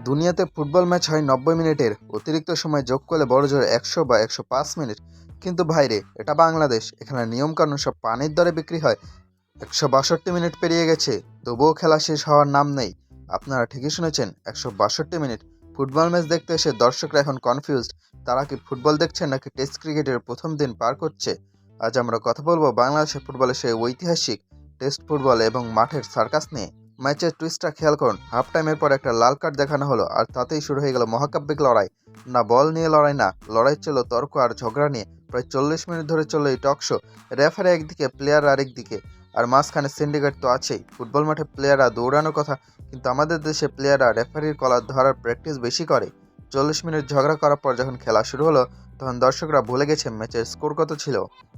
দুনিয়াতে football match হয় ৯০ মিনিটের, অতিরিক্ত সময় যোগ করলে বড়জোর ১০০ বা ১০৫ মিনিট। কিন্তু ভাইরে, এটা বাংলাদেশ, এখানে নিয়মকানুন সব পানির দরে বিক্রি হয়। ১৬২ মিনিট পেরিয়ে গেছে, তবুও খেলা শেষ হওয়ার নাম নেই। আপনারা ঠিকই শুনেছেন, ১৬২ মিনিট। ফুটবল ম্যাচ দেখতে এসে দর্শকরা এখন কনফিউজড। তারা কি ফুটবল দেখছেন নাকি টেস্ট ক্রিকেটের প্রথম দিন পার করছে? আজ আমরা কথা বলবো বাংলাদেশের ফুটবলের সেই ঐতিহাসিক টেস্ট ফুটবল এবং মাঠের সার্কাস নিয়ে। ম্যাচের টুইস্টটা খেয়াল করুন, হাফ টাইমের পর একটা লাল কার্ড দেখানো হলো, আর তাতেই শুরু হয়ে গেল মহাকাব্যিক লড়াই। না বল নিয়ে লড়াই, না লড়াই ছিল তর্ক আর ঝগড়া নিয়ে। প্রায় ৪০ মিনিট ধরে চলল এই টক শো। রেফারি একদিকে, প্লেয়ার আরেকদিকে, আর মাঝখানে সিন্ডিকেট তো আছেই। ফুটবল মাঠে প্লেয়াররা দৌড়ানোর কথা, কিন্তু আমাদের দেশে প্লেয়াররা রেফারির কলার ধরার প্র্যাকটিস বেশি করে। ৪০ মিনিট ঝগড়া করার পর যখন খেলা শুরু হলো, তখন দর্শকরা ভুলে গেছে ম্যাচের স্কোর কত ছিল।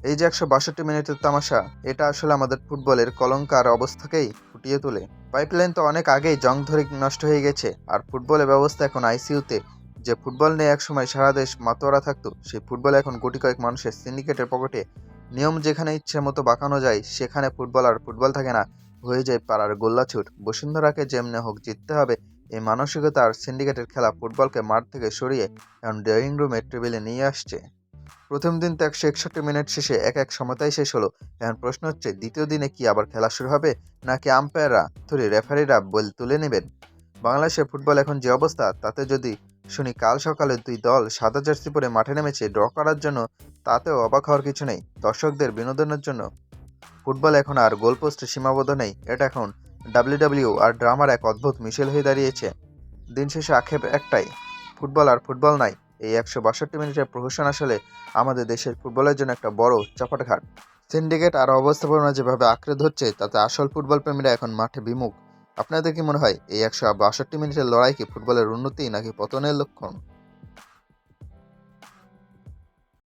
এই যে ১৬২ মিনিটের তামাশা, এটা আসলে আমাদের ফুটবলের কলঙ্কার অবস্থাকেই ফুটিয়ে তোলে। পাইপলাইন তো অনেক আগেই জং ধরে নষ্ট হয়ে গেছে, আর ফুটবলের ব্যবস্থা এখন আইসিইউতে। যে ফুটবল নিয়ে একসময় সারা দেশ মাতোয়ারা থাকতো, সেই ফুটবল এখন গুটি কয়েক মানুষের সিন্ডিকেটের পকেটে। নিয়ম যেখানে ইচ্ছে মতো বাঁকানো যায়, সেখানে ফুটবল আর ফুটবল থাকে না, হয়ে যায় পাড়ার গোল্লাছুট। বসুন্ধরাকে যেমনে হোক জিততে হবে, এই মানসিকতা আর সিন্ডিকেটের খেলা ফুটবলকে মাঠ থেকে সরিয়ে এখন ড্রয়িং রুমের টেবিলে নিয়ে আসছে। প্রথম দিন তো ১৬১ মিনিট শেষে ১-১ সমতায় শেষ হলো। এখন প্রশ্ন হচ্ছে, দ্বিতীয় দিনে কি আবার খেলা শুরু হবে, নাকি আম্পায়াররা রেফারিরা বল তুলে নেবেন? বাংলাদেশের ফুটবল এখন যে অবস্থা, তাতে যদি শুনি কাল সকালে দুই দল সাদা জার্সি পরে মাঠে নেমেছে ড্র করার জন্য, তাতেও অবাক হওয়ার কিছু নেই। দর্শকদের বিনোদনের জন্য ফুটবল এখন আর গোলপোস্টে সীমাবদ্ধ নেই, এটা এখন ডাব্লিউডাব্লিউ আর ড্রামার এক অদ্ভুত মিশেল হয়ে দাঁড়িয়েছে। দিন শেষে আক্ষেপ একটাই, ফুটবল আর ফুটবল নাই। এই ১৬২ মিনিটের প্রহসন আসলে আমাদের দেশের ফুটবলের জন্য একটা বড় চাপাটাঘাত। সিন্ডিকেট আর অবস্থাপনা যেভাবে আঁকড়ে ধরছে, তাতে আসল ফুটবল প্রেমীরা এখন মাঠে বিমুখ। আপনাদের কি মনে হয়, এই ১৬২ মিনিটের লড়াই কি ফুটবলের উন্নতি নাকি পতনের লক্ষণ?